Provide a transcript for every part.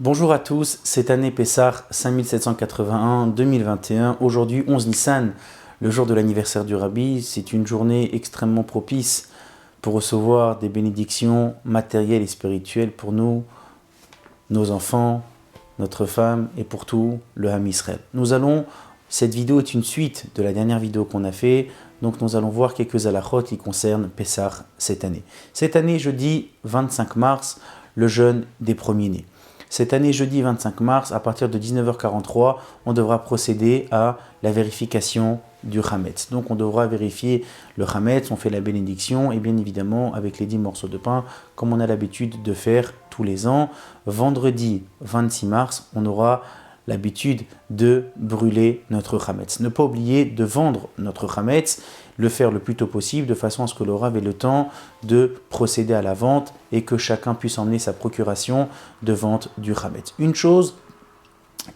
Bonjour à tous, cette année Pessah 5781-2021, aujourd'hui 11 Nissan, le jour de l'anniversaire du Rabbi. C'est une journée extrêmement propice pour recevoir des bénédictions matérielles et spirituelles pour nous, nos enfants, notre femme et pour tout le Ham Israël. Cette vidéo est une suite de la dernière vidéo qu'on a fait, donc nous allons voir quelques halachot qui concernent Pessah cette année. Cette année, jeudi 25 mars, le jeûne des premiers-nés. Cette année, jeudi 25 mars, à partir de 19h43, on devra procéder à la vérification du Hametz. Donc on devra vérifier le Hametz, on fait la bénédiction et bien évidemment avec les 10 morceaux de pain, comme on a l'habitude de faire tous les ans. Vendredi 26 mars, on aura l'habitude de brûler notre Hametz. Ne pas oublier de vendre notre Hametz, le faire le plus tôt possible, de façon à ce que le Rav ait le temps de procéder à la vente et que chacun puisse emmener sa procuration de vente du Hametz. Une chose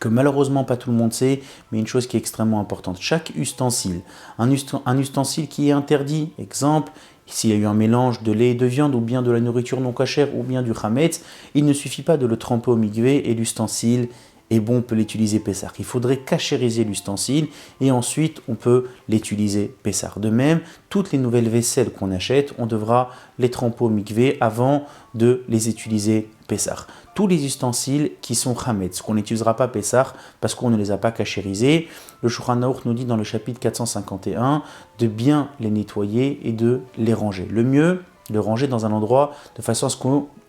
que malheureusement pas tout le monde sait, mais une chose qui est extrêmement importante. Chaque ustensile, un ustensile qui est interdit, exemple, s'il y a eu un mélange de lait et de viande, ou bien de la nourriture non cachère, ou bien du Hametz, il ne suffit pas de le tremper au mikvé et l'ustensile est bon, on peut l'utiliser Pessah. Il faudrait cachériser l'ustensile et ensuite on peut l'utiliser Pessah. De même, toutes les nouvelles vaisselles qu'on achète, on devra les tremper au mikvé avant de les utiliser Pessah. Tous les ustensiles qui sont Hametz, qu'on n'utilisera pas Pessah parce qu'on ne les a pas cachérisés, le Shulchan Aruch nous dit dans le chapitre 451 de bien les nettoyer et de les ranger. Le mieux, de ranger dans un endroit de façon à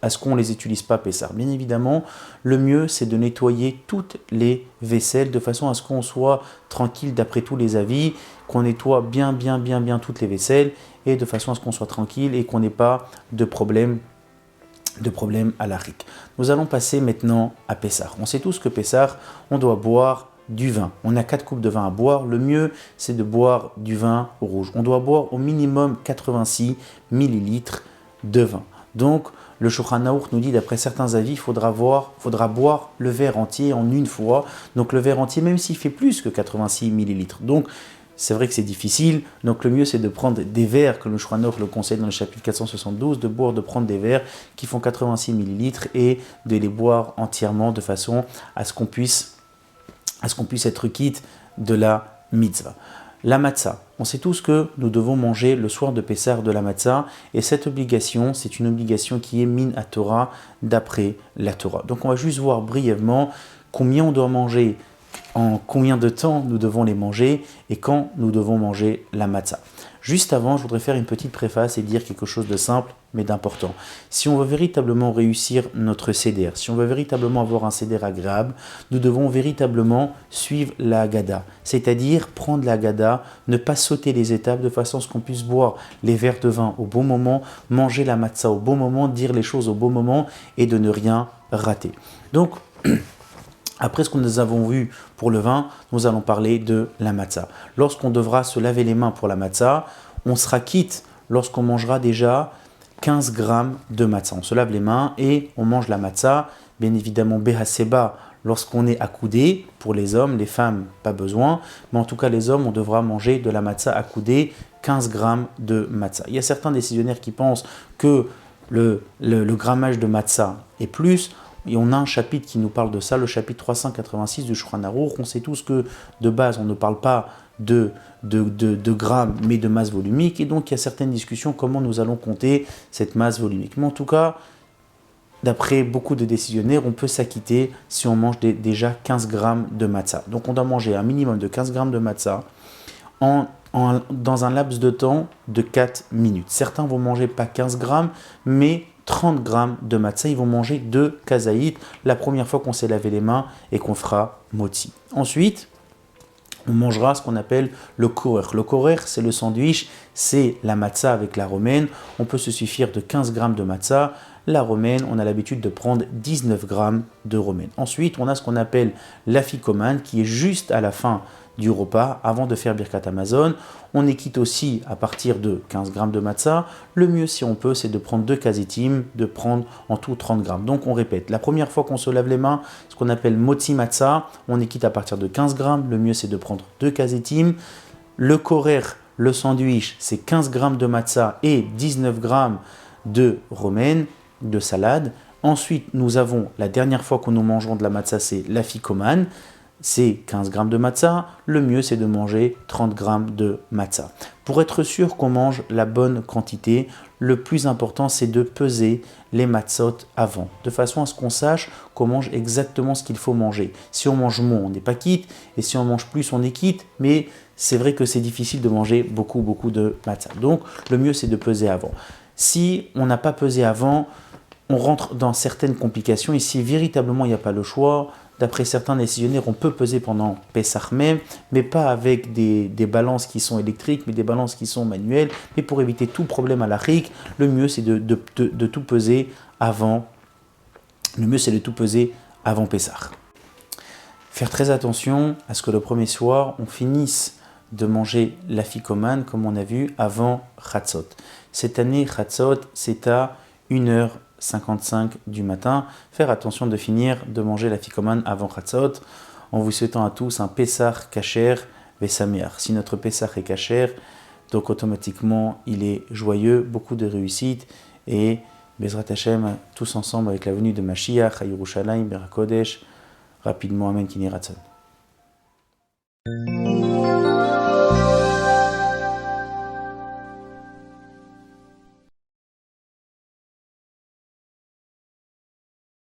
ce qu'on ne les utilise pas Pessah. Bien évidemment, le mieux c'est de nettoyer toutes les vaisselles de façon à ce qu'on soit tranquille d'après tous les avis, qu'on nettoie bien toutes les vaisselles et de façon à ce qu'on soit tranquille et qu'on n'ait pas de problème à l'arique. Nous allons passer maintenant à Pessah. On sait tous que Pessah, on doit boire du vin. On a 4 coupes de vin à boire. Le mieux, c'est de boire du vin rouge. On doit boire au minimum 86 millilitres de vin. Donc, le Shulchan Aruch nous dit, d'après certains avis, il faudra boire le verre entier en une fois. Donc, le verre entier, même s'il fait plus que 86 millilitres. Donc, c'est vrai que c'est difficile, donc le mieux c'est de prendre des verres, que le Shulchan Aruch le conseille dans le chapitre 472, de prendre des verres qui font 86 millilitres et de les boire entièrement de façon à ce qu'on puisse être quitte de la mitzvah. La matzah, on sait tous que nous devons manger le soir de Pessah de la matzah, et cette obligation, c'est une obligation qui est min à Torah d'après la Torah. Donc on va juste voir brièvement combien on doit manger, en combien de temps nous devons les manger et quand nous devons manger la matzah. Juste avant, je voudrais faire une petite préface et dire quelque chose de simple mais d'important. Si on veut véritablement réussir notre seder, si on veut véritablement avoir un seder agréable, nous devons véritablement suivre la Haggadah, c'est-à-dire prendre la Haggadah, ne pas sauter les étapes de façon à ce qu'on puisse boire les verres de vin au bon moment, manger la matzah au bon moment, dire les choses au bon moment et de ne rien rater. Donc, après ce que nous avons vu pour le vin, nous allons parler de la matzah. Lorsqu'on devra se laver les mains pour la matzah, on sera quitte lorsqu'on mangera déjà 15 grammes de matzah. On se lave les mains et on mange la matzah, bien évidemment behaseba lorsqu'on est accoudé, pour les hommes, les femmes pas besoin, mais en tout cas les hommes, on devra manger de la matzah accoudée, 15 grammes de matzah. Il y a certains décisionnaires qui pensent que le grammage de matzah est plus. Et on a un chapitre qui nous parle de ça, le chapitre 386 du Shulchan Aruch. On sait tous que de base, on ne parle pas de grammes, mais de masse volumique. Et donc, il y a certaines discussions comment nous allons compter cette masse volumique. Mais en tout cas, d'après beaucoup de décisionnaires, on peut s'acquitter si on mange déjà 15 grammes de matzah. Donc, on doit manger un minimum de 15 grammes de matzah dans un laps de temps de 4 minutes. Certains vont manger pas 15 grammes, mais 30 grammes de matzah, ils vont manger 2 kazaït la première fois qu'on s'est lavé les mains et qu'on fera motzi. Ensuite, on mangera ce qu'on appelle le korer. Le korer, c'est le sandwich, c'est la matzah avec la romaine. On peut se suffire de 15 grammes de matzah. La romaine, on a l'habitude de prendre 19 grammes de romaine. Ensuite, on a ce qu'on appelle l'afikoman, qui est juste à la fin du repas, avant de faire Birkat Hamazon. On est quitte aussi à partir de 15 grammes de matzah. Le mieux, si on peut, c'est de prendre 2 kazitim, de prendre en tout 30 grammes. Donc, on répète, la première fois qu'on se lave les mains, ce qu'on appelle motzi matzah, on est quitte à partir de 15 grammes. Le mieux, c'est de prendre 2 kazitim. Le korer, le sandwich, c'est 15 grammes de matzah et 19 grammes de romaine, de salade. Ensuite, nous avons la dernière fois que nous mangerons de la matzah, c'est l'afikoman. C'est 15 grammes de matzah. Le mieux, c'est de manger 30 grammes de matzah. Pour être sûr qu'on mange la bonne quantité, le plus important, c'est de peser les matzot avant, de façon à ce qu'on sache qu'on mange exactement ce qu'il faut manger. Si on mange moins, on n'est pas quitte, et si on mange plus, on est quitte, mais c'est vrai que c'est difficile de manger beaucoup de matzah. Donc, le mieux, c'est de peser avant. Si on n'a pas pesé avant, on rentre dans certaines complications, et si véritablement il n'y a pas le choix, d'après certains décisionnaires, on peut peser pendant Pessah même, mais pas avec des balances qui sont électriques, mais des balances qui sont manuelles. Mais pour éviter tout problème à la rique, le mieux c'est de tout peser avant. Le mieux c'est de tout peser avant Pessah. Faire très attention à ce que le premier soir, on finisse de manger l'afikoman, comme on a vu, avant Chatzot. Cette année, Chatzot, c'est à 1h55 du matin. Faire attention de finir de manger l'afikoman avant Chatzot, en vous souhaitant à tous un Pessah kasher vesameach. Si notre Pessah est kasher, donc automatiquement il est joyeux, beaucoup de réussite, et Bezrat Hashem, tous ensemble avec la venue de Mashiach à Yerushalayim, Berakodesh, rapidement, Amen, Kini Ratzon.